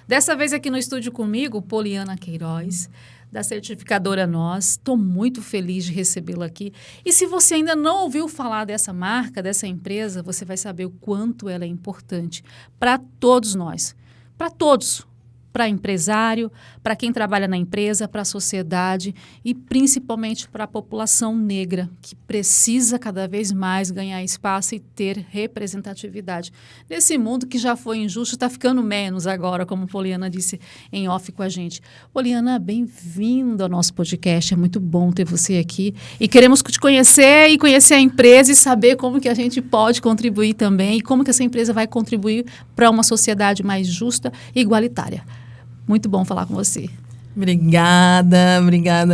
Dessa vez aqui no estúdio comigo, Poliana Queiroz, da certificadora Nós. Estou muito feliz de recebê-la aqui. E se você ainda não ouviu falar dessa marca, dessa empresa, você vai saber o quanto ela é importante para todos nós. Para todos. Para empresário, para quem trabalha na empresa, para a sociedade e principalmente para a população negra, que precisa cada vez mais ganhar espaço e ter representatividade. Nesse mundo que já foi injusto, está ficando menos agora, como Poliana disse em off com a gente. Poliana, bem-vinda ao nosso podcast, é muito bom ter você aqui. E queremos te conhecer e conhecer a empresa e saber como que a gente pode contribuir também e como que essa empresa vai contribuir para uma sociedade mais justa e igualitária. Muito bom falar com você. Obrigada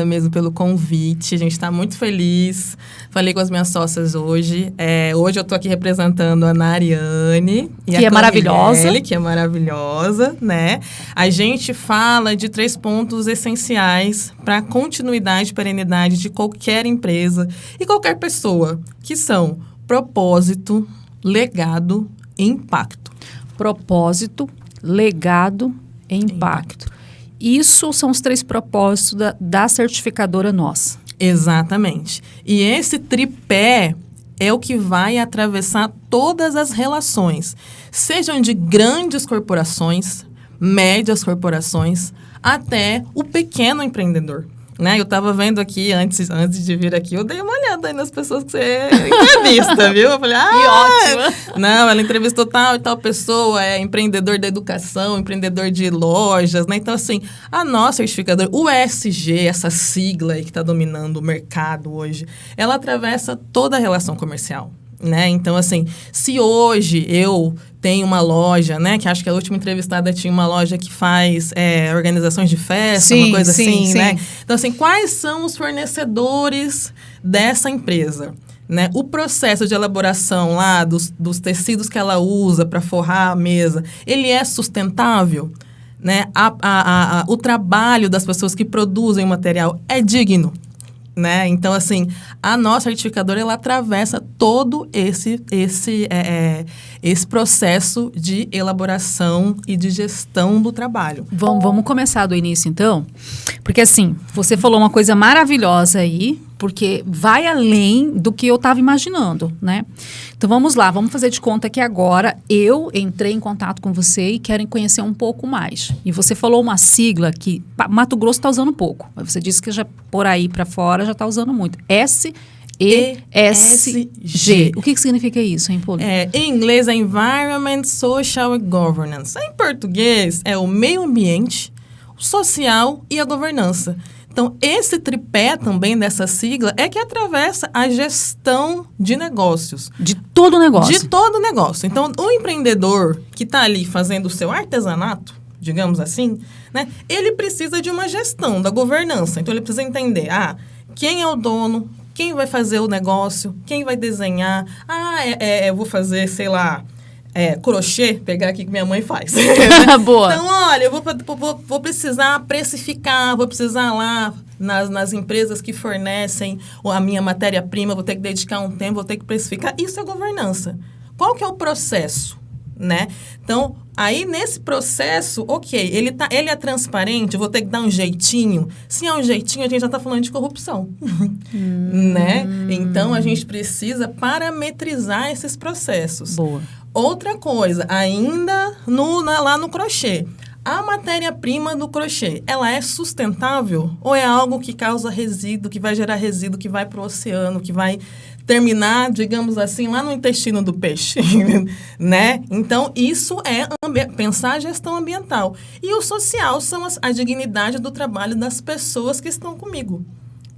mesmo pelo convite. A gente está muito feliz. Falei com as minhas sócias hoje. Hoje eu estou aqui representando a Nariane. Que é maravilhosa. Que é maravilhosa, né? A gente fala de 3 pontos essenciais para a continuidade e perenidade de qualquer empresa e qualquer pessoa, que são propósito, legado e impacto. Propósito, legado e impacto. Isso são os 3 propósitos da certificadora Nós. Exatamente. E esse tripé é o que vai atravessar todas as relações, sejam de grandes corporações, médias corporações, até o pequeno empreendedor. Né? Eu estava vendo aqui, antes de vir aqui, eu dei uma olhada aí nas pessoas que você entrevista, viu? Eu falei, que ótimo! Não, ela entrevistou tal e tal pessoa, é empreendedor da educação, empreendedor de lojas, né? Então, assim, a nossa certificadora, o ESG, essa sigla aí que está dominando o mercado hoje, ela atravessa toda a relação comercial. Né? Então, assim, se hoje eu tenho uma loja, né? Que acho que a última entrevistada tinha uma loja que faz organizações de festa, uma coisa assim, né? Então, assim, quais são os fornecedores dessa empresa? Né? O processo de elaboração lá dos tecidos que ela usa para forrar a mesa, ele é sustentável? Né? O trabalho das pessoas que produzem o material é digno? Né? Então, assim, a nossa certificadora, ela atravessa todo esse processo de elaboração e de gestão do trabalho. Vamos começar do início, então? Porque, assim, você falou uma coisa maravilhosa aí, porque vai além do que eu estava imaginando, né? Então, vamos lá, vamos fazer de conta que agora eu entrei em contato com você e quero conhecer um pouco mais. E você falou uma sigla que Mato Grosso está usando pouco. Você disse que já por aí para fora já está usando muito. ESG. O que significa isso, hein, Paulo? Em inglês é Environment, Social and Governance. Em português é o meio ambiente, o social e a governança. Então, esse tripé também dessa sigla é que atravessa a gestão de negócios. De todo o negócio. De todo o negócio. Então, o empreendedor que está ali fazendo o seu artesanato, digamos assim, né, ele precisa de uma gestão da governança. Então, ele precisa entender, quem é o dono, quem vai fazer o negócio, quem vai desenhar. Eu vou fazer, sei lá, crochê, pegar aqui que minha mãe faz. Boa. Então, olha, eu vou precisar precificar, vou precisar lá nas empresas que fornecem a minha matéria-prima, vou ter que dedicar um tempo, vou ter que precificar. Isso é governança. Qual que é o processo? Né? Então, aí nesse processo, ele é transparente, eu vou ter que dar um jeitinho. Se é um jeitinho, a gente já está falando de corrupção. Né? Então, a gente precisa parametrizar esses processos. Boa. Outra coisa, ainda lá no crochê. A matéria-prima do crochê, ela é sustentável? Ou é algo que causa resíduo, que vai gerar resíduo, que vai para o oceano, que vai terminar, digamos assim, lá no intestino do peixe, né? Então, isso é pensar a gestão ambiental. E o social são a dignidade do trabalho das pessoas que estão comigo.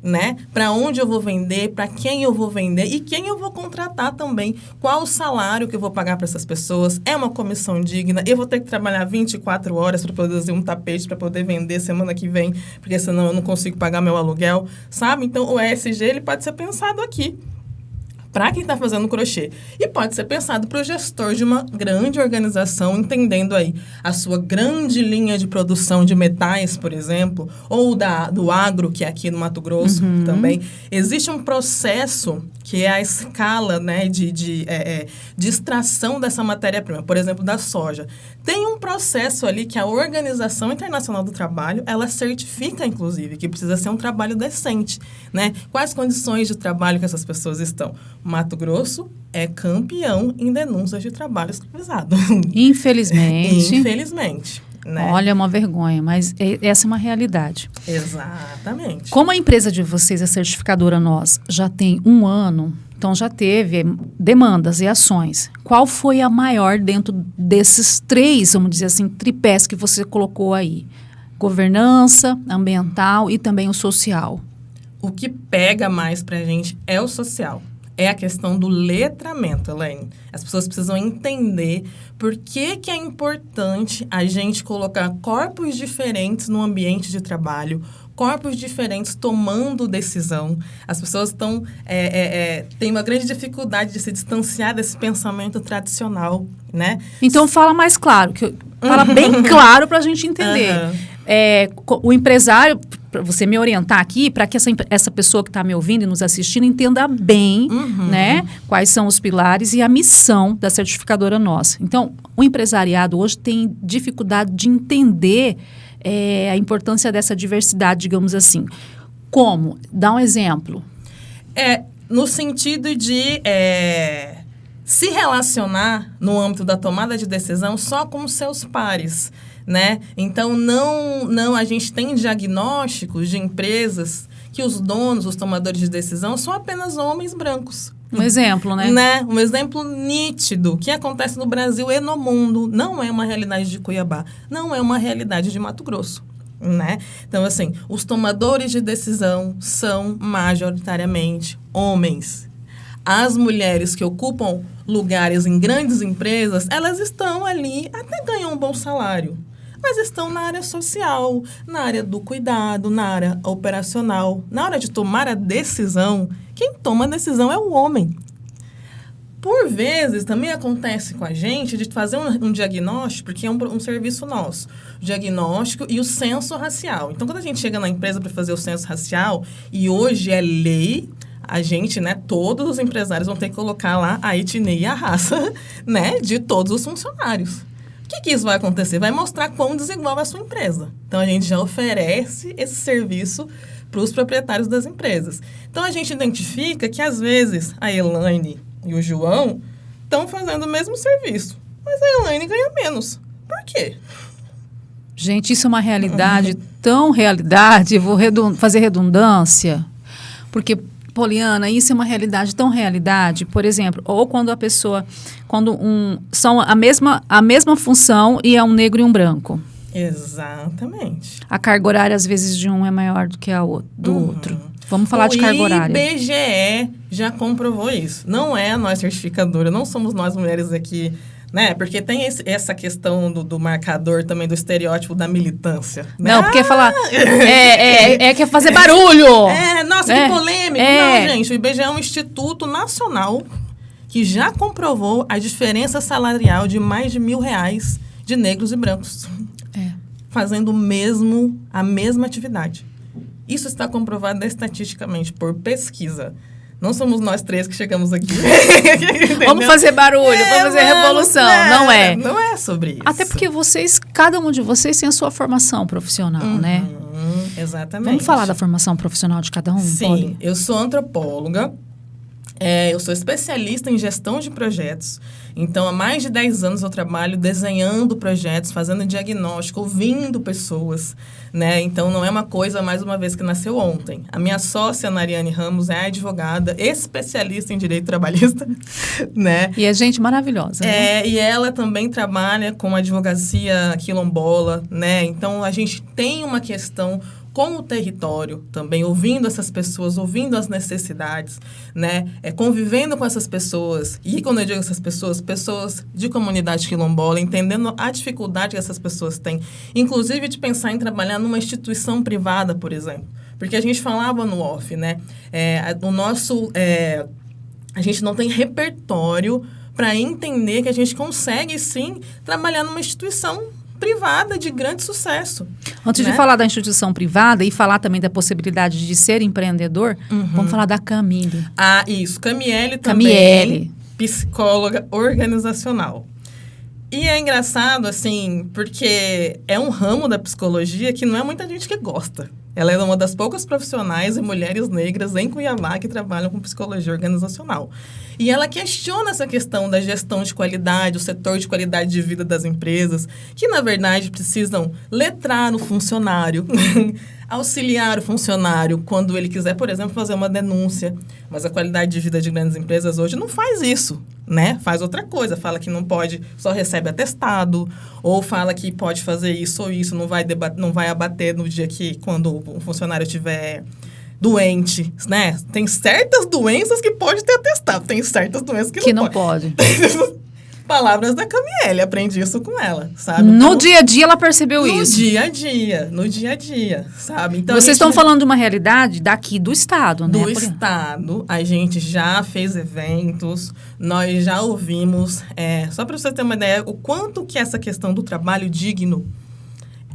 Né? Para onde eu vou vender, para quem eu vou vender e quem eu vou contratar também. Qual o salário que eu vou pagar para essas pessoas? É uma comissão digna? Eu vou ter que trabalhar 24 horas para produzir um tapete, para poder vender semana que vem, porque senão eu não consigo pagar meu aluguel, sabe? Então, o ESG, ele pode ser pensado aqui. Para quem está fazendo crochê. E pode ser pensado para o gestor de uma grande organização, entendendo aí a sua grande linha de produção de metais, por exemplo, ou do agro, que é aqui no Mato Grosso também. Existe um processo que é a escala, né, de extração dessa matéria-prima, por exemplo, da soja. Tem um processo ali que a Organização Internacional do Trabalho, ela certifica, inclusive, que precisa ser um trabalho decente, né? Quais condições de trabalho que essas pessoas estão? Mato Grosso é campeão em denúncias de trabalho escravizado. Infelizmente. Infelizmente. Né? Olha, é uma vergonha, mas essa é uma realidade. Exatamente. Como a empresa de vocês, a certificadora Nós, já tem 1 ano, então já teve demandas e ações. Qual foi a maior dentro desses 3, vamos dizer assim, tripés que você colocou aí? Governança, ambiental e também o social. O que pega mais pra gente é o social. É a questão do letramento, Elaine. As pessoas precisam entender por que é importante a gente colocar corpos diferentes no ambiente de trabalho, corpos diferentes tomando decisão. As pessoas têm uma grande dificuldade de se distanciar desse pensamento tradicional, né? Então, fala mais claro, fala bem claro para a gente entender. O empresário, para você me orientar aqui, para que essa pessoa que está me ouvindo e nos assistindo entenda bem, né, quais são os pilares e a missão da certificadora Nós. Então, o empresariado hoje tem dificuldade de entender a importância dessa diversidade, digamos assim. Como? Dá um exemplo. No sentido de se relacionar no âmbito da tomada de decisão só com os seus pares, né? Então, não a gente tem diagnósticos de empresas que os donos, os tomadores de decisão, são apenas homens brancos. Um exemplo, né? Um exemplo nítido que acontece no Brasil e no mundo. Não é uma realidade de Cuiabá, não é uma realidade de Mato Grosso, né? Então, assim, os tomadores de decisão são majoritariamente homens. As mulheres que ocupam lugares em grandes empresas, elas estão ali, até ganham um bom salário, mas estão na área social, na área do cuidado, na área operacional. Na hora de tomar a decisão, quem toma a decisão é o homem. Por vezes, também acontece com a gente de fazer um diagnóstico, porque é um serviço nosso, o diagnóstico e o censo racial. Então, quando a gente chega na empresa para fazer o censo racial, e hoje é lei, a gente, né, todos os empresários vão ter que colocar lá a etnia e a raça, né, de todos os funcionários. O que isso vai acontecer? Vai mostrar quão desigual é a sua empresa. Então, a gente já oferece esse serviço para os proprietários das empresas. Então, a gente identifica que, às vezes, a Elaine e o João estão fazendo o mesmo serviço, mas a Elaine ganha menos. Por quê? Gente, isso é uma realidade, tão realidade, vou fazer redundância, porque... Poliana, isso é uma realidade tão realidade, por exemplo, ou quando a pessoa, são a mesma função e é um negro e um branco. Exatamente. A carga horária, às vezes, de um é maior do que do outro. Vamos falar de carga horária. O IBGE já comprovou isso. Não é a nós certificadora, não somos nós mulheres aqui, né? Porque tem essa questão do marcador também, do estereótipo da militância. Né? Não, porque falar... quer fazer barulho! Nossa, que polêmico! Não, gente, o IBGE é um instituto nacional que já comprovou a diferença salarial de mais de R$1.000 de negros e brancos. Fazendo a mesma atividade. Isso está comprovado estatisticamente por pesquisa. Não somos nós 3 que chegamos aqui. Vamos fazer barulho, vamos fazer revolução. Não é. Não é sobre isso. Até porque cada um de vocês tem a sua formação profissional, né? Exatamente. Vamos falar da formação profissional de cada um? Sim, Poli? Eu sou antropóloga. Eu sou especialista em gestão de projetos. Então, há mais de 10 anos eu trabalho desenhando projetos, fazendo diagnóstico, ouvindo pessoas, né? Então, não é uma coisa, mais uma vez, que nasceu ontem. A minha sócia, Nariane Ramos, é advogada, especialista em direito trabalhista, né? E é gente maravilhosa, né? E ela também trabalha com advocacia quilombola, né? Então, a gente tem uma questão com o território também, ouvindo essas pessoas, ouvindo as necessidades, né? Convivendo com essas pessoas. E quando eu digo essas pessoas de comunidade quilombola, entendendo a dificuldade que essas pessoas têm. Inclusive de pensar em trabalhar numa instituição privada, por exemplo. Porque a gente falava no off, né? A gente não tem repertório para entender que a gente consegue, sim, trabalhar numa instituição privada de grande sucesso. Antes de falar da instituição privada e falar também da possibilidade de ser empreendedor, vamos falar da Camille. Isso. Camiele também, psicóloga organizacional. E é engraçado, assim, porque é um ramo da psicologia que não é muita gente que gosta. Ela é uma das poucas profissionais e mulheres negras em Cuiabá que trabalham com psicologia organizacional. E ela questiona essa questão da gestão de qualidade, o setor de qualidade de vida das empresas, que, na verdade, precisam letrar o funcionário, auxiliar o funcionário quando ele quiser, por exemplo, fazer uma denúncia. Mas a qualidade de vida de grandes empresas hoje não faz isso, né? Faz outra coisa. Fala que não pode, só recebe atestado, ou fala que pode fazer isso ou isso, não vai abater no dia que, quando o funcionário estiver doente, né? Tem certas doenças que pode ter atestado, tem certas doenças que não pode. Palavras da Camiele, aprendi isso com ela, sabe? No então, dia a dia ela percebeu isso? No dia a dia, sabe? Então, vocês estão falando de uma realidade daqui do Estado, né? Do Estado, a gente já fez eventos, nós já ouvimos, só para você ter uma ideia, o quanto que essa questão do trabalho digno,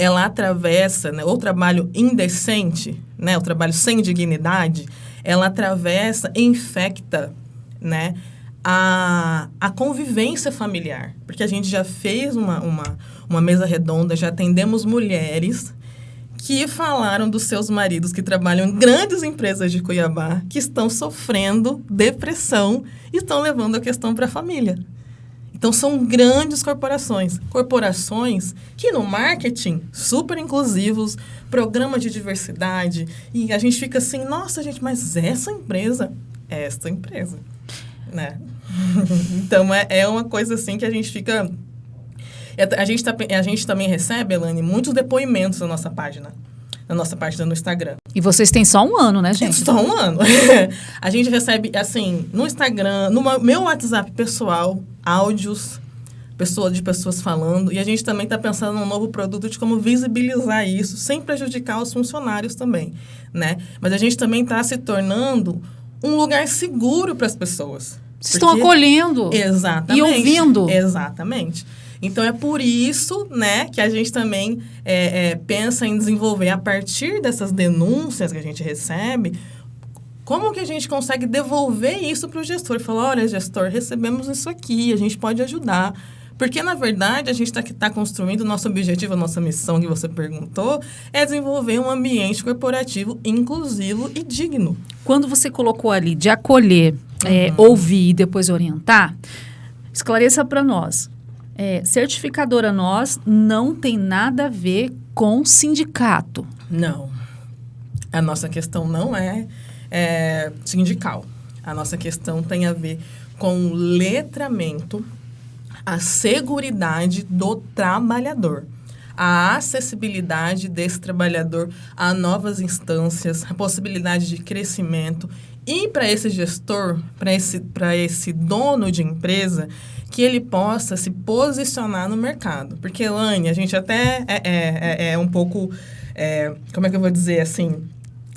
ela atravessa, né, o trabalho indecente, né, o trabalho sem dignidade, ela atravessa e infecta, né, a convivência familiar. Porque a gente já fez uma mesa redonda, já atendemos mulheres que falaram dos seus maridos que trabalham em grandes empresas de Cuiabá, que estão sofrendo depressão e estão levando a questão para a família. Então, são grandes corporações. Corporações que no marketing, super inclusivos, programa de diversidade. E a gente fica assim, nossa, gente, mas essa empresa, né? Então, é uma coisa assim que a gente fica... A gente também recebe, Elane, muitos depoimentos na nossa página no Instagram. E vocês têm só um ano, né, gente? Só um ano. A gente recebe, assim, no Instagram, no meu WhatsApp pessoal, áudios de pessoas falando. E a gente também está pensando num novo produto de como visibilizar isso, sem prejudicar os funcionários também, né? Mas a gente também está se tornando um lugar seguro para as pessoas. Vocês estão acolhendo. Exatamente. E ouvindo. Exatamente. Então, é por isso, né, que a gente também pensa em desenvolver, a partir dessas denúncias que a gente recebe, como que a gente consegue devolver isso para o gestor? Falar, olha, gestor, recebemos isso aqui, a gente pode ajudar. Porque, na verdade, a gente está construindo, o nosso objetivo, a nossa missão que você perguntou, é desenvolver um ambiente corporativo inclusivo e digno. Quando você colocou ali de acolher, ouvir e depois orientar, esclareça para nós. Certificadora Nós não tem nada a ver com sindicato. Não. A nossa questão não é sindical. A nossa questão tem a ver com o letramento, a seguridade do trabalhador, a acessibilidade desse trabalhador a novas instâncias, a possibilidade de crescimento e para esse gestor, para esse dono de empresa, que ele possa se posicionar no mercado. Porque, Elane, a gente até é um pouco, como é que eu vou dizer assim,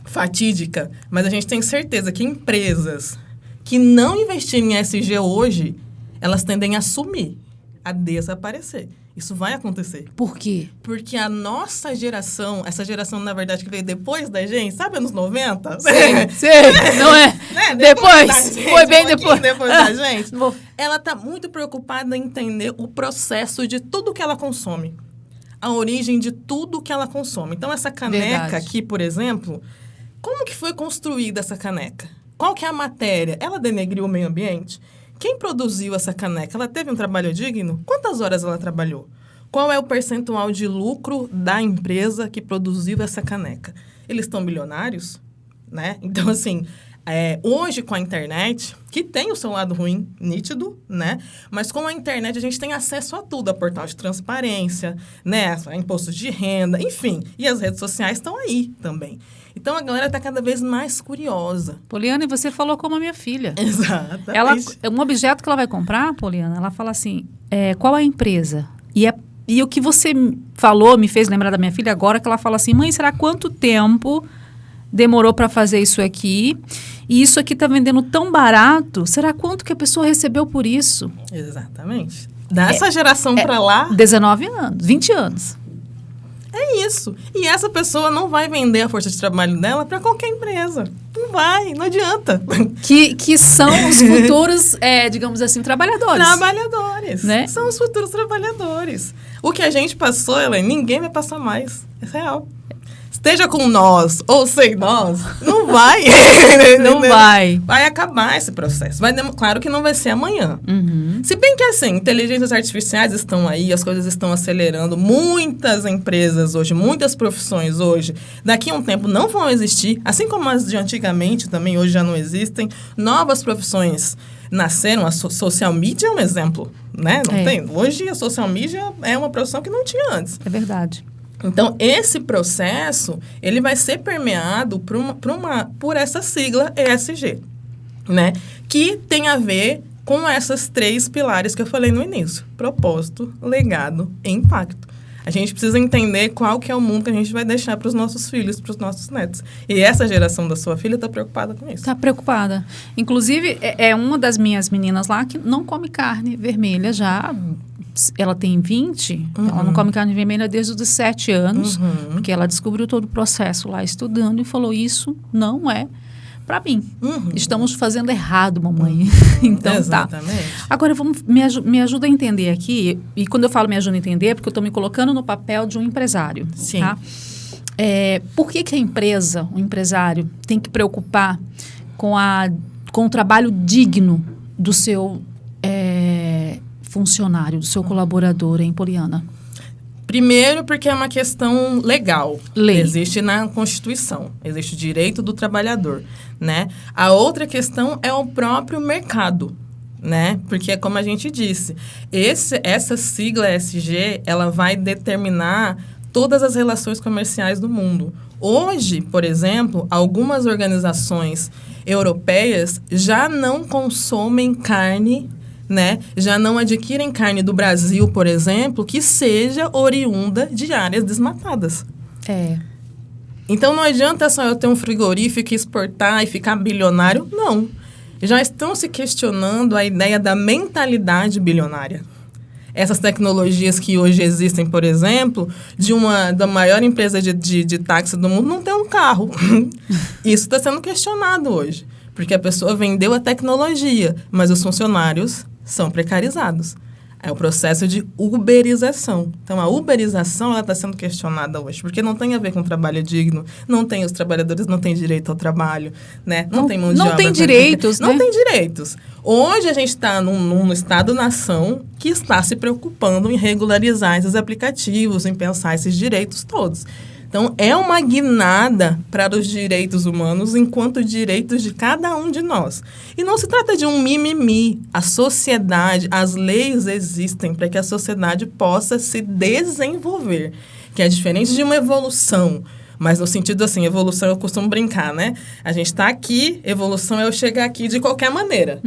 fatídica, mas a gente tem certeza que empresas que não investirem em ESG hoje, elas tendem a sumir, a desaparecer. Isso vai acontecer. Por quê? Porque a nossa geração, essa geração, na verdade, que veio depois da gente, sabe, anos 90? Sim, não é? Né? Depois, gente, foi bem depois. Depois da gente. Ela está muito preocupada em entender o processo de tudo que ela consome. A origem de tudo que ela consome. Então, essa caneca aqui, por exemplo, como que foi construída essa caneca? Qual que é a matéria? Ela denegriu o meio ambiente? Quem produziu essa caneca? Ela teve um trabalho digno? Quantas horas ela trabalhou? Qual é o percentual de lucro da empresa que produziu essa caneca? Eles estão bilionários, né? Então, assim, hoje com a internet, que tem o seu lado ruim, nítido, né? Mas com a internet a gente tem acesso a tudo, a portal de transparência, né? A imposto de renda, enfim. E as redes sociais estão aí também. Então, a galera está cada vez mais curiosa. Poliana, e você falou como a minha filha. Exatamente. Um objeto que ela vai comprar, Poliana, ela fala assim, qual a empresa? E o que você falou me fez lembrar da minha filha agora, que ela fala assim, mãe, será quanto tempo demorou para fazer isso aqui? E isso aqui está vendendo tão barato, será quanto que a pessoa recebeu por isso? Exatamente. Dessa geração para lá... 19 anos, 20 anos. É isso. E essa pessoa não vai vender a força de trabalho dela para qualquer empresa. Não vai, não adianta. Que são os futuros, digamos assim, trabalhadores. Trabalhadores. Né? São os futuros trabalhadores. O que a gente passou, ninguém vai passar mais. É real. Esteja com nós ou sem nós, não vai. Não vai. Vai acabar esse processo. Claro que não vai ser amanhã. Se bem que, assim, inteligências artificiais estão aí, as coisas estão acelerando. Muitas empresas hoje, muitas profissões hoje, daqui a um tempo não vão existir. Assim como as de antigamente também, hoje já não existem. Novas profissões nasceram. A social media é um exemplo, né? Não tem? Hoje, a social media é uma profissão que não tinha antes. É verdade. Então, esse processo, ele vai ser permeado por essa sigla ESG, né? Que tem a ver com essas 3 pilares que eu falei no início. Propósito, legado e impacto. A gente precisa entender qual que é o mundo que a gente vai deixar para os nossos filhos, para os nossos netos. E essa geração da sua filha está preocupada com isso. Está preocupada. Inclusive, é uma das minhas meninas lá que não come carne vermelha já. Ela tem 20, ela não come carne vermelha desde os 7 anos, porque ela descobriu todo o processo lá estudando e falou, isso não é para mim. Estamos fazendo errado, mamãe. Então, exatamente. Tá. Agora, me ajuda a entender aqui, e quando eu falo me ajuda a entender, é porque eu estou me colocando no papel de um empresário. Sim. Tá? Por que a empresa, o empresário, tem que preocupar com o trabalho digno do seu funcionário, do seu colaborador, hein, Poliana? Primeiro, porque é uma questão legal. Lei. Existe na Constituição. Existe o direito do trabalhador, né? A outra questão é o próprio mercado, né? Porque, como a gente disse, essa sigla ESG, ela vai determinar todas as relações comerciais do mundo. Hoje, por exemplo, algumas organizações europeias já não consomem carne, né? Já não adquirem carne do Brasil, por exemplo, que seja oriunda de áreas desmatadas. Então, não adianta só eu ter um frigorífico, exportar e ficar bilionário. Não. Já estão se questionando a ideia da mentalidade bilionária. Essas tecnologias que hoje existem, por exemplo, da maior empresa de táxi do mundo, não tem um carro. Isso está sendo questionado hoje. Porque a pessoa vendeu a tecnologia, mas os funcionários são precarizados. É o processo de uberização. Então, a uberização está sendo questionada hoje, porque não tem a ver com trabalho digno, os trabalhadores não têm direito ao trabalho, né? Não tem mão de obra. Não tem direitos, né? Não tem direitos. Hoje, a gente está num Estado-nação que está se preocupando em regularizar esses aplicativos, em pensar esses direitos todos. Então, é uma guinada para os direitos humanos enquanto direitos de cada um de nós. E não se trata de um mimimi. A sociedade, as leis existem para que a sociedade possa se desenvolver, que é diferente de uma evolução. Mas no sentido assim, evolução eu costumo brincar, né? A gente está aqui, evolução é eu chegar aqui de qualquer maneira.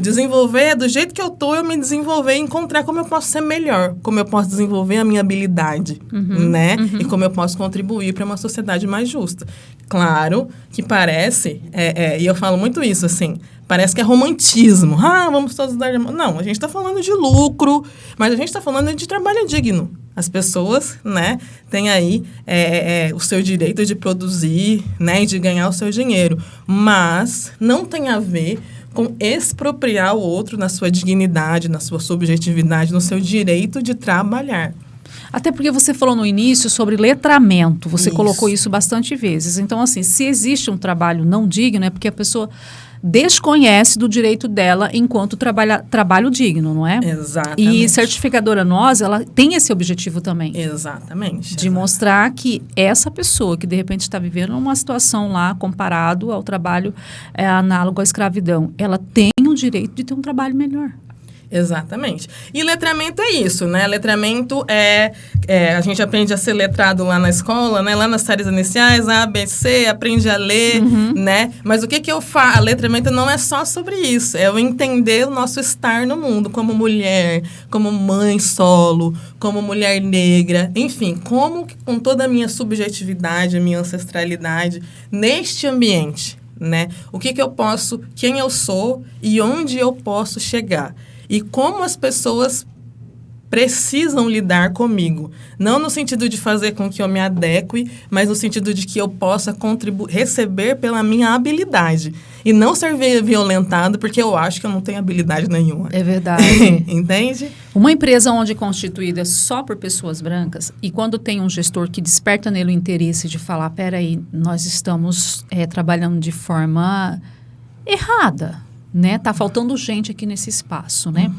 Desenvolver é do jeito que eu tô, eu me desenvolver e encontrar como eu posso ser melhor, como eu posso desenvolver a minha habilidade, né? E como eu posso contribuir para uma sociedade mais justa. Claro que parece, e eu falo muito isso, assim, parece que é romantismo. Vamos todos dar... Não, a gente está falando de lucro, mas a gente está falando de trabalho digno. As pessoas, né, têm aí o seu direito de produzir, né, e de ganhar o seu dinheiro. Mas não tem a ver com expropriar o outro na sua dignidade, na sua subjetividade, no seu direito de trabalhar. Até porque você falou no início sobre letramento, você Isso. colocou isso bastante vezes. Então, assim, se existe um trabalho não digno, é porque a pessoa desconhece do direito dela enquanto trabalho digno, não é? Exatamente. E certificadora Nós, ela tem esse objetivo também. Exatamente. De mostrar que essa pessoa que de repente está vivendo uma situação lá comparado ao trabalho análogo à escravidão, ela tem o direito de ter um trabalho melhor. Exatamente. E letramento é isso, né? Letramento a gente aprende a ser letrado lá na escola, né? Lá nas séries iniciais, A, B, C, aprende a ler, né? Mas o que eu faço? Letramento não é só sobre isso. É eu entender o nosso estar no mundo como mulher, como mãe solo, como mulher negra, enfim, como com toda a minha subjetividade, a minha ancestralidade, neste ambiente, né? O que eu posso, quem eu sou e onde eu posso chegar. E como as pessoas precisam lidar comigo. Não no sentido de fazer com que eu me adeque, mas no sentido de que eu possa receber pela minha habilidade. E não ser violentado porque eu acho que eu não tenho habilidade nenhuma. É verdade. Entende? Uma empresa onde é constituída só por pessoas brancas, e quando tem um gestor que desperta nele o interesse de falar, peraí, nós estamos trabalhando de forma errada, né? Tá faltando gente aqui nesse espaço, né?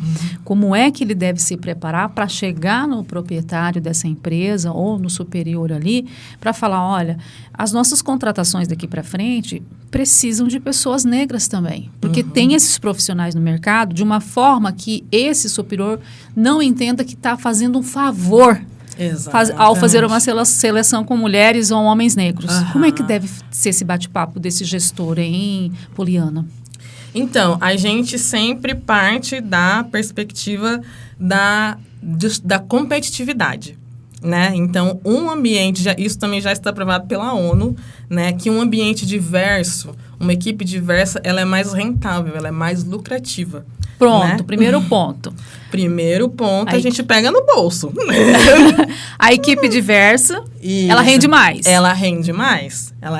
Como é que ele deve se preparar para chegar no proprietário dessa empresa ou no superior ali para falar, olha, as nossas contratações daqui para frente precisam de pessoas negras também, porque tem esses profissionais no mercado de uma forma que esse superior não entenda que está fazendo um favor ao fazer uma seleção com mulheres ou homens negros. Como é que deve ser esse bate-papo desse gestor, hein, Poliana? Então, a gente sempre parte da perspectiva da competitividade, né? Então, um ambiente, isso também já está aprovado pela ONU, né? Que um ambiente diverso, uma equipe diversa, ela é mais rentável, ela é mais lucrativa. Pronto, né? Primeiro ponto. Primeiro ponto, a gente pega no bolso. A equipe diversa, Isso. Ela rende mais. Ela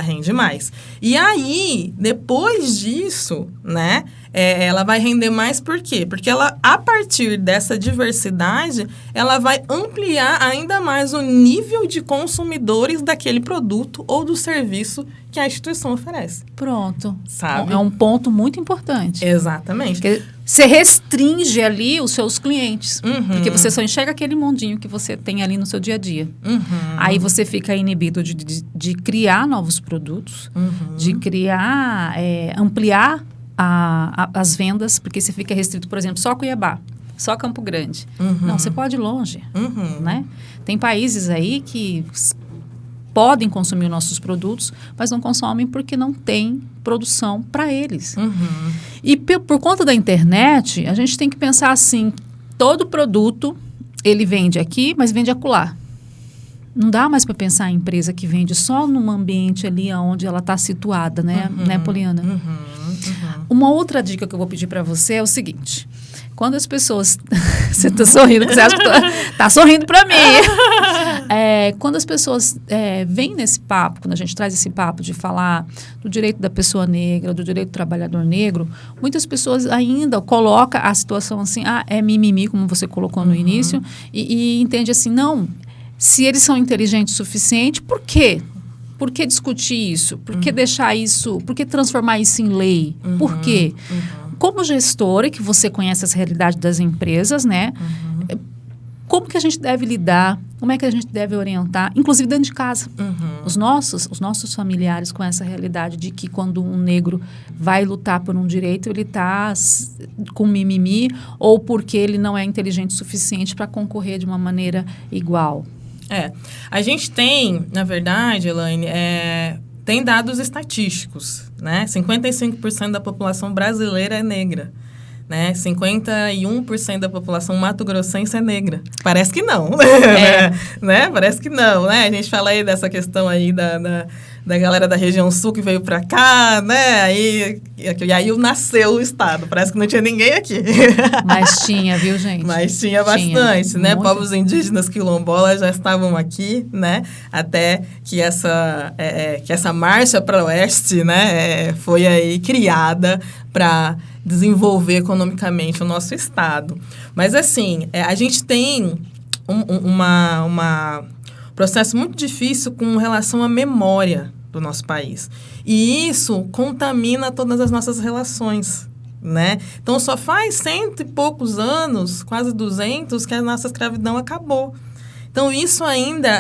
rende mais. E aí, depois disso, né, ela vai render mais por quê? Porque ela, a partir dessa diversidade, ela vai ampliar ainda mais o nível de consumidores daquele produto ou do serviço que a instituição oferece. Pronto. Sabe? É um ponto muito importante. Exatamente. Porque você restringe ali os seus clientes. Porque você só enxerga aquele mundinho que você tem ali no seu dia a dia. Aí você fica inibido de criar novos produtos, de criar, ampliar as vendas, porque você fica restrito, por exemplo, só Cuiabá, só Campo Grande. Não, você pode ir longe. Né? Tem países aí que podem consumir nossos produtos, mas não consomem porque não tem produção para eles. E por conta da internet, a gente tem que pensar assim, todo produto, ele vende aqui, mas vende acolá. Não dá mais para pensar em empresa que vende só num ambiente ali onde ela está situada, né, Poliana? Uma outra dica que eu vou pedir para você é o seguinte. Quando as pessoas... Você está sorrindo, você acha que está sorrindo para mim. Quando as pessoas vêm nesse papo, quando a gente traz esse papo de falar do direito da pessoa negra, do direito do trabalhador negro, muitas pessoas ainda colocam a situação assim, é mimimi, como você colocou no início, e entende assim, não, se eles são inteligentes o suficiente, por quê? Por que discutir isso? Por que deixar isso? Por que transformar isso em lei? Por quê? Como gestora, que você conhece as realidades das empresas, né? Como que a gente deve lidar? Como é que a gente deve orientar? Inclusive dentro de casa. Os nossos familiares com essa realidade de que quando um negro vai lutar por um direito, ele está com mimimi ou porque ele não é inteligente o suficiente para concorrer de uma maneira igual. A gente tem, na verdade, Elaine, tem dados estatísticos, né? 55% da população brasileira é negra, né? 51% da população mato-grossense é negra. Parece que não, né? Parece que não, né? A gente fala aí dessa questão aí da galera da região sul que veio pra cá, né? E aí nasceu o estado. Parece que não tinha ninguém aqui. Mas tinha, viu, gente? Mas tinha bastante, né? Muito. Povos indígenas quilombolas já estavam aqui, né? Até que essa marcha para o oeste, né? Foi aí criada para desenvolver economicamente o nosso estado. Mas, assim, a gente tem uma processo muito difícil com relação à memória do nosso país. E isso contamina todas as nossas relações, né? Então, só faz 100 e poucos anos, quase 200, que a nossa escravidão acabou. Então, isso ainda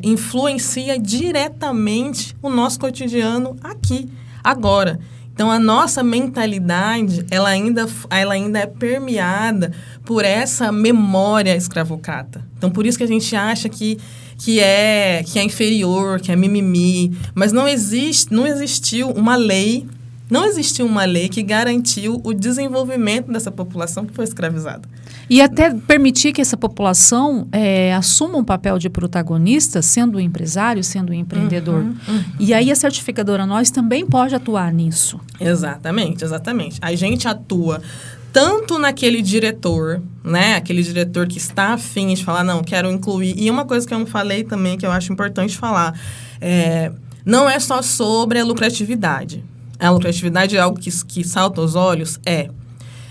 influencia diretamente o nosso cotidiano aqui, agora. Então, a nossa mentalidade, ela ainda é permeada por essa memória escravocrata. Então, por isso que a gente acha que é inferior, que é mimimi. Mas não existiu uma lei que garantiu o desenvolvimento dessa população que foi escravizada. E até permitir que essa população assuma um papel de protagonista, sendo um empresário, sendo um empreendedor. E aí a certificadora Nós também pode atuar nisso. Exatamente. A gente atua tanto naquele diretor, né? Aquele diretor que está afim de falar, não, quero incluir. E uma coisa que eu não falei também, que eu acho importante falar, não é só sobre a lucratividade. A lucratividade é algo que salta aos olhos?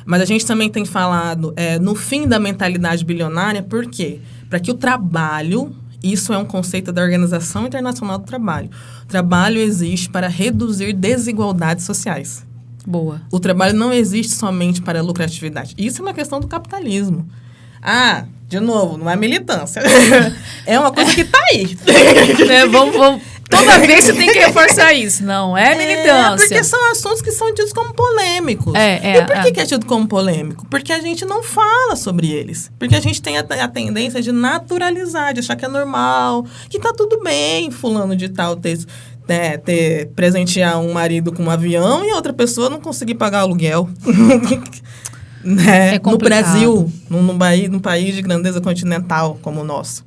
Mas a gente também tem falado no fim da mentalidade bilionária, por quê? Para que o trabalho, isso é um conceito da Organização Internacional do Trabalho. O trabalho existe para reduzir desigualdades sociais. Boa. O trabalho não existe somente para a lucratividade. Isso é uma questão do capitalismo. De novo, não é militância. É uma coisa que está aí. Toda vez você tem que reforçar isso. Não é militância. Porque são assuntos que são tidos como polêmicos. E por que é tido como polêmico? Porque a gente não fala sobre eles. Porque a gente tem a tendência de naturalizar, de achar que é normal, que tá tudo bem, fulano de tal ter presentear um marido com um avião e outra pessoa não conseguir pagar aluguel. Né? No Brasil, num país de grandeza continental como o nosso.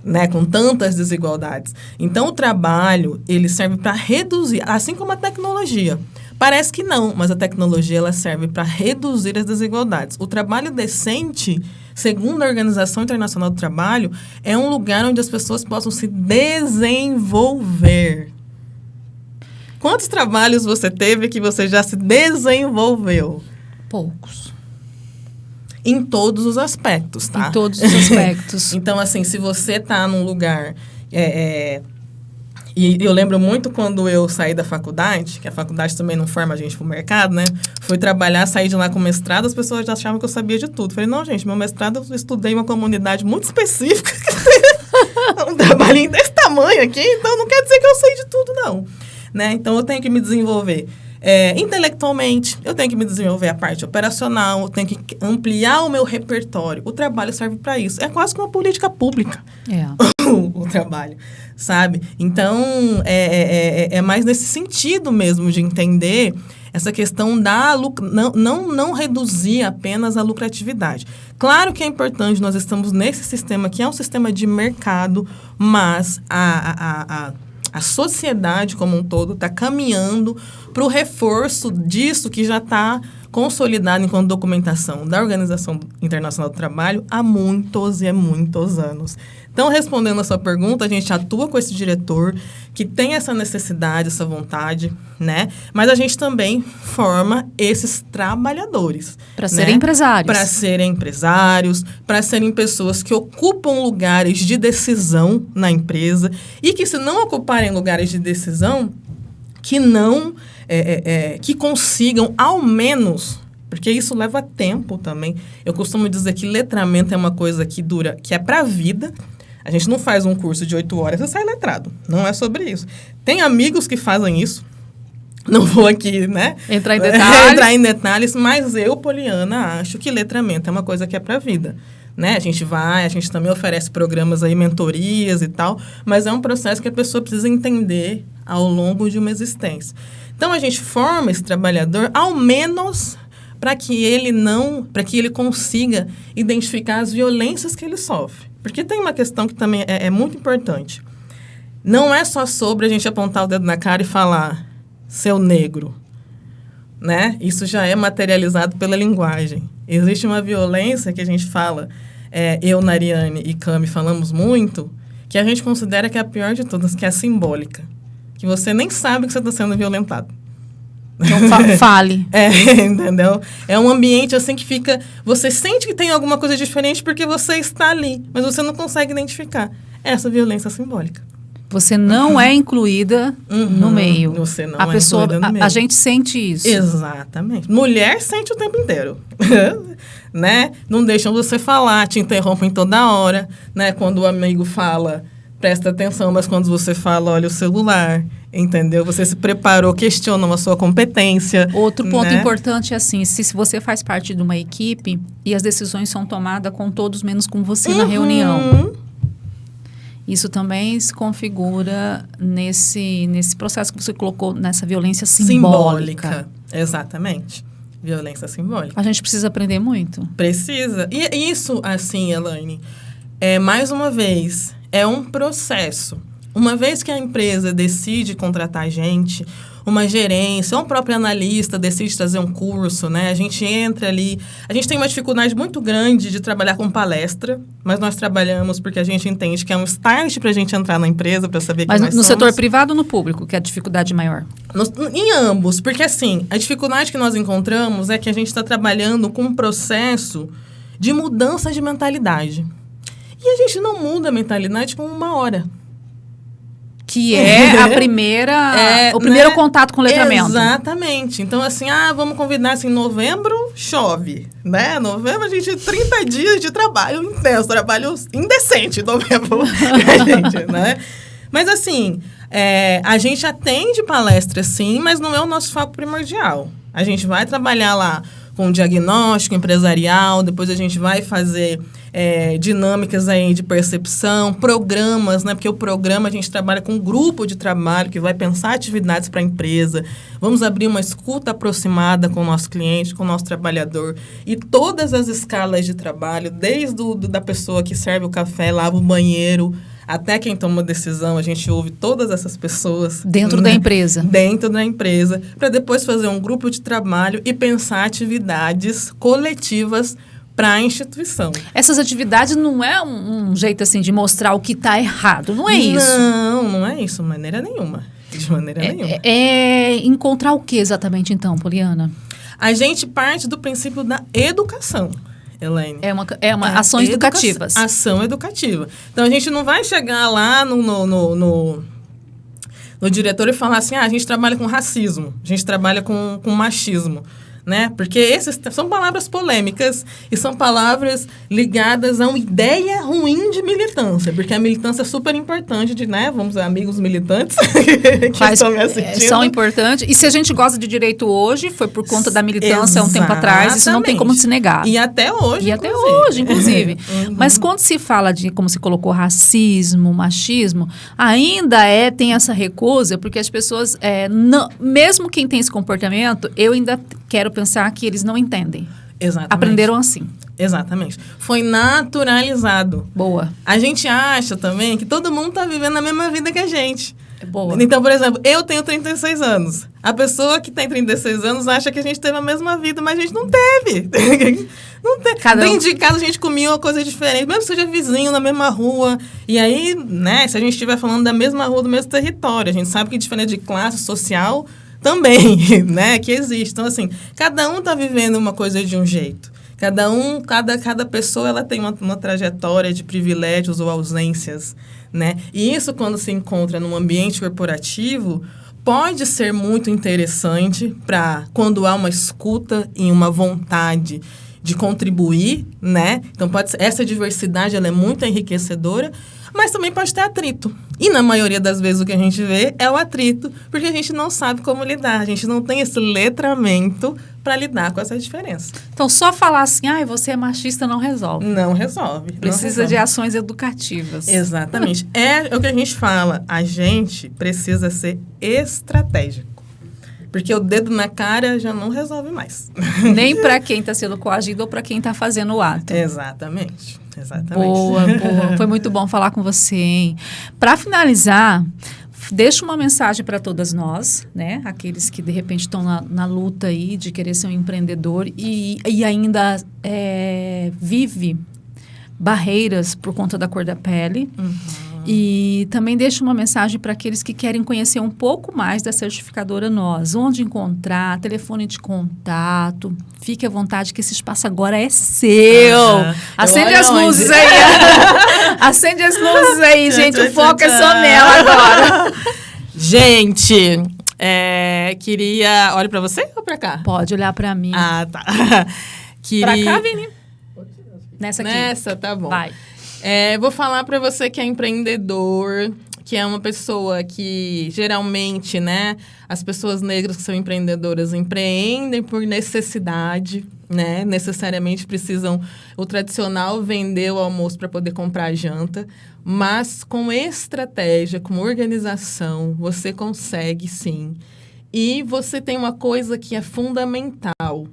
Né, com tantas desigualdades. Então, o trabalho, ele serve para reduzir, assim como a tecnologia. Parece que não, mas a tecnologia ela serve para reduzir as desigualdades. O trabalho decente, segundo a Organização Internacional do Trabalho, é um lugar onde as pessoas possam se desenvolver. Quantos trabalhos você teve que você já se desenvolveu? Poucos. Em todos os aspectos, tá? Em todos os aspectos. Então, assim, se você está num lugar... E eu lembro muito quando eu saí da faculdade, que a faculdade também não forma a gente pro mercado, né? Fui trabalhar, saí de lá com mestrado, as pessoas já achavam que eu sabia de tudo. Falei, não, gente, meu mestrado eu estudei uma comunidade muito específica. Um trabalhinho desse tamanho aqui, então não quer dizer que eu sei de tudo, não. Né? Então, eu tenho que me desenvolver. Intelectualmente, eu tenho que me desenvolver a parte operacional, eu tenho que ampliar o meu repertório. O trabalho serve para isso. É quase que uma política pública, o trabalho, sabe? Então, é mais nesse sentido mesmo de entender essa questão da não reduzir apenas a lucratividade. Claro que é importante, nós estamos nesse sistema que é um sistema de mercado, mas a sociedade como um todo está caminhando para o reforço disso que já está consolidado enquanto documentação da Organização Internacional do Trabalho há muitos e muitos anos. Então, respondendo a sua pergunta, a gente atua com esse diretor que tem essa necessidade, essa vontade, né? Mas a gente também forma esses trabalhadores. Para serem empresários. Para serem empresários, para serem pessoas que ocupam lugares de decisão na empresa e que, se não ocuparem lugares de decisão, que não... que consigam, ao menos... Porque isso leva tempo também. Eu costumo dizer que letramento é uma coisa que dura, que é para a vida. A gente não faz um curso de 8 horas e sai letrado. Não é sobre isso. Tem amigos que fazem isso. Não vou aqui, né? Entrar em detalhes, mas eu, Poliana, acho que letramento é uma coisa que é para a vida. Né? A gente também oferece programas aí, mentorias e tal, mas é um processo que a pessoa precisa entender ao longo de uma existência. Então, a gente forma esse trabalhador, ao menos... para que ele consiga identificar as violências que ele sofre. Porque tem uma questão que também é muito importante. Não é só sobre a gente apontar o dedo na cara e falar, seu negro, né? Isso já é materializado pela linguagem. Existe uma violência que a gente fala, eu, Nariane e Cami falamos muito, que a gente considera que é a pior de todas, que é a simbólica. Que você nem sabe que você está sendo violentado. Então, fale. Entendeu? É um ambiente assim que fica... Você sente que tem alguma coisa diferente porque você está ali, mas você não consegue identificar essa violência simbólica. Você não é incluída no meio. Você não incluída no meio. A gente sente isso. Exatamente. Mulher sente o tempo inteiro. Né? Não deixam você falar, te interrompem toda hora. Né? Quando o amigo fala, presta atenção, mas quando você fala, olha o celular... Entendeu? Você se preparou, questionam a sua competência. Outro ponto importante é assim, se você faz parte de uma equipe e as decisões são tomadas com todos menos com você na reunião. Isso também se configura nesse processo que você colocou, nessa violência simbólica. Exatamente. Violência simbólica. A gente precisa aprender muito. Precisa. E isso, assim, Elaine, mais uma vez, é um processo. Uma vez que a empresa decide contratar a gente, uma gerência, ou um próprio analista decide trazer um curso, né? A gente entra ali... A gente tem uma dificuldade muito grande de trabalhar com palestra, mas nós trabalhamos porque a gente entende que é um start para a gente entrar na empresa, para saber Mas quem nós no somos. setor privado ou no público, que é a dificuldade maior? Em ambos, porque assim, a dificuldade que nós encontramos é que a gente está trabalhando com um processo de mudança de mentalidade. E a gente não muda a mentalidade com 1 hora. Que é a primeira, o primeiro contato com o letramento. Exatamente. Então, assim, vamos convidar, assim, novembro chove, né? Novembro a gente 30 dias de trabalho intenso, trabalho indecente em novembro, gente, né? Mas, assim, a gente atende palestra, sim, mas não é o nosso foco primordial. A gente vai trabalhar lá com diagnóstico empresarial, depois a gente vai fazer dinâmicas aí de percepção, programas, né? Porque o programa a gente trabalha com um grupo de trabalho que vai pensar atividades para a empresa. Vamos abrir uma escuta aproximada com o nosso cliente, com o nosso trabalhador. E todas as escalas de trabalho, desde da pessoa que serve o café, lava o banheiro, até quem toma decisão, a gente ouve todas essas pessoas. Dentro da empresa. Dentro da empresa, para depois fazer um grupo de trabalho e pensar atividades coletivas para a instituição. Essas atividades não é um jeito assim de mostrar o que está errado, não é isso? Não é isso, de maneira nenhuma. De maneira nenhuma. É encontrar o que exatamente então, Poliana? A gente parte do princípio da educação. Elaine. É uma ações educativas. Ação educativa. Então, a gente não vai chegar lá no diretor e falar assim, a gente trabalha com racismo, a gente trabalha com machismo, né? Porque esses são palavras polêmicas e são palavras ligadas a uma ideia ruim de militância, porque a militância é super importante né? Vamos ver, amigos militantes que estão me assistindo. São importantes. E se a gente gosta de direito hoje, foi por conta da militância há um tempo atrás, isso não tem como se negar. E até hoje, inclusive. Mas quando se fala de, como se colocou, racismo, machismo, ainda tem essa recusa, porque as pessoas, mesmo quem tem esse comportamento, eu ainda quero pensar que eles não entendem. Exatamente. Aprenderam assim. Exatamente. Foi naturalizado. Boa. A gente acha também que todo mundo está vivendo a mesma vida que a gente. Boa. Então, por exemplo, eu tenho 36 anos. A pessoa que tem 36 anos acha que a gente teve a mesma vida, mas a gente não teve. Não teve. Dentro de casa a gente comia uma coisa diferente, mesmo que seja vizinho na mesma rua. E aí, né, se a gente estiver falando da mesma rua, do mesmo território, a gente sabe que diferente de classe social também, né, que existe. Então, assim, cada um está vivendo uma coisa de um jeito. Cada pessoa ela tem uma trajetória de privilégios ou ausências, né? E isso, quando se encontra num ambiente corporativo, pode ser muito interessante para quando há uma escuta e uma vontade de contribuir, né? Então, essa diversidade ela é muito enriquecedora, mas também pode ter atrito. E na maioria das vezes o que a gente vê é o atrito, porque a gente não sabe como lidar, a gente não tem esse letramento para lidar com essa diferença. Então, só falar assim, você é machista não resolve. Não resolve. Precisa de ações educativas. Exatamente. É o que a gente fala, a gente precisa ser estratégico. Porque o dedo na cara já não resolve mais. Nem para quem está sendo coagido ou para quem está fazendo o ato. Exatamente. Boa. Foi muito bom falar com você, hein? Para finalizar, deixa uma mensagem para todas nós, né? Aqueles que, de repente, estão na luta aí de querer ser um empreendedor e ainda vive barreiras por conta da cor da pele. Uhum. E também deixa uma mensagem para aqueles que querem conhecer um pouco mais da certificadora Nós. Onde encontrar, telefone de contato. Fique à vontade que esse espaço agora é seu. Acende as luzes aí. Acende as luzes aí, gente. O foco é só nela agora. Gente, queria... Olha para você ou para cá? Pode olhar para mim. Tá. Para cá, Vini? Nessa aqui. Nessa, tá bom. Vai. Vou falar para você que é empreendedor, que é uma pessoa que geralmente, né, as pessoas negras que são empreendedoras empreendem por necessidade, né, necessariamente precisam o tradicional vender o almoço para poder comprar a janta, mas com estratégia, com organização, você consegue sim. E você tem uma coisa que é fundamental,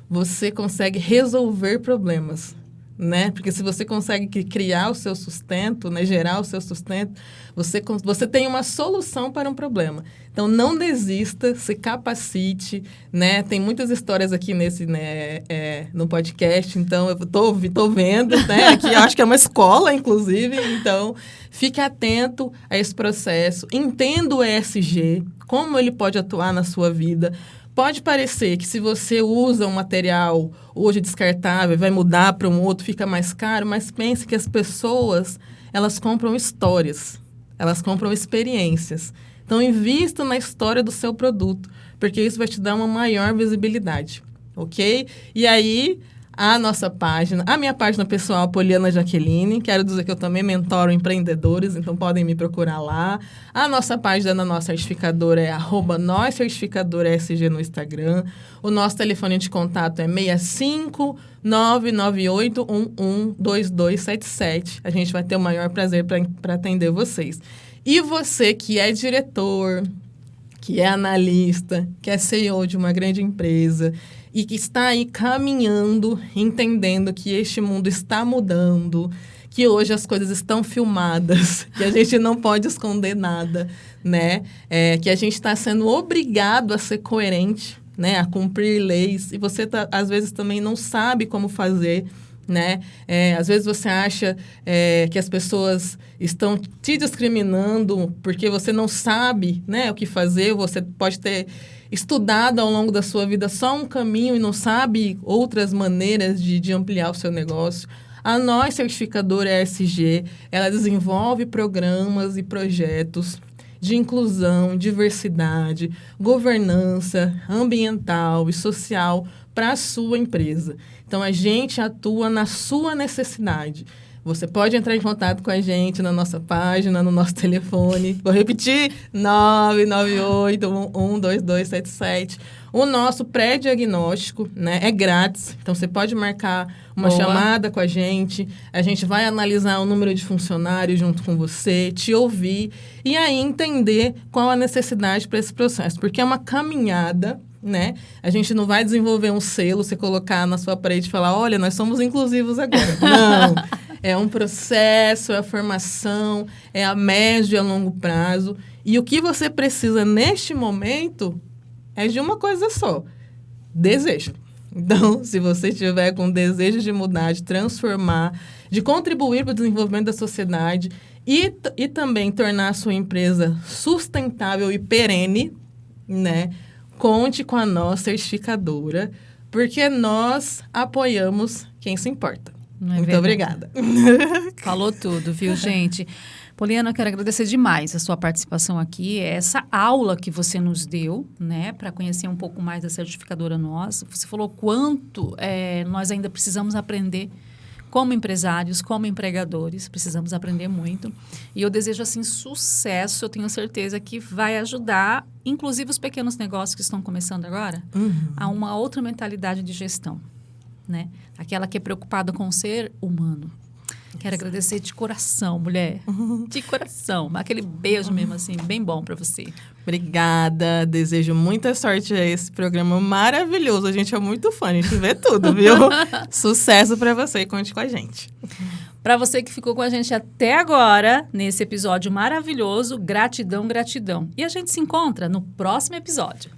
você consegue resolver problemas. né? Porque se você consegue criar o seu sustento, né? Gerar o seu sustento, você tem uma solução para um problema. Então, não desista, se capacite, né? Tem muitas histórias aqui no podcast, então eu tô vendo, né? Aqui eu acho que é uma escola, inclusive, então fique atento a esse processo, entenda o ESG, como ele pode atuar na sua vida. Pode parecer que se você usa um material hoje descartável, vai mudar para um outro, fica mais caro, mas pense que as pessoas, elas compram histórias, elas compram experiências. Então, invista na história do seu produto, porque isso vai te dar uma maior visibilidade, ok? E aí, a minha página pessoal, Poliana Jaqueline, quero dizer que eu também mentoro empreendedores, então podem me procurar lá. A nossa página da nossa certificadora é @NosCertificadorSG no Instagram. O nosso telefone de contato é 65998112277. A gente vai ter o maior prazer para atender vocês. E você que é diretor, que é analista, que é CEO de uma grande empresa e que está aí caminhando, entendendo que este mundo está mudando, que hoje as coisas estão filmadas, que a gente não pode esconder nada, né? Que a gente está sendo obrigado a ser coerente, né? A cumprir leis. E você, às vezes, também não sabe como fazer, né? Às vezes você acha que as pessoas estão te discriminando porque você não sabe, né, o que fazer. Você pode ter estudado ao longo da sua vida só um caminho e não sabe outras maneiras de ampliar o seu negócio. A Nós Certificadora ESG, ela desenvolve programas e projetos de inclusão, diversidade, governança ambiental e social para a sua empresa. Então, a gente atua na sua necessidade. Você pode entrar em contato com a gente na nossa página, no nosso telefone. Vou repetir, 998112277. O nosso pré-diagnóstico, né, é grátis. Então, você pode marcar uma chamada com a gente. A gente vai analisar o número de funcionários junto com você, te ouvir e aí entender qual a necessidade para esse processo. Porque é uma caminhada, né? A gente não vai desenvolver um selo, você colocar na sua parede e falar, olha, nós somos inclusivos agora. Não. É um processo, é a formação, é a médio e a longo prazo. E o que você precisa neste momento é de uma coisa só: desejo. Então, se você estiver com desejo de mudar, de transformar, de contribuir para o desenvolvimento da sociedade e também tornar a sua empresa sustentável e perene, né? Conte com a nossa certificadora, porque nós apoiamos quem se importa. Muito obrigada. Falou tudo, viu, gente? Poliana, eu quero agradecer demais a sua participação aqui, essa aula que você nos deu, né, para conhecer um pouco mais da certificadora Nós. Você falou quanto nós ainda precisamos aprender como empresários, como empregadores, precisamos aprender muito. E eu desejo, assim, sucesso. Eu tenho certeza que vai ajudar, inclusive os pequenos negócios que estão começando agora, a uma outra mentalidade de gestão, né? Aquela que é preocupada com o ser humano. Quero agradecer de coração, mulher. De coração. Aquele beijo mesmo, assim, bem bom para você. Obrigada. Desejo muita sorte a esse programa maravilhoso. A gente é muito fã, a gente vê tudo, viu? Sucesso para você e conte com a gente. Para você que ficou com a gente até agora, nesse episódio maravilhoso, gratidão, gratidão. E a gente se encontra no próximo episódio.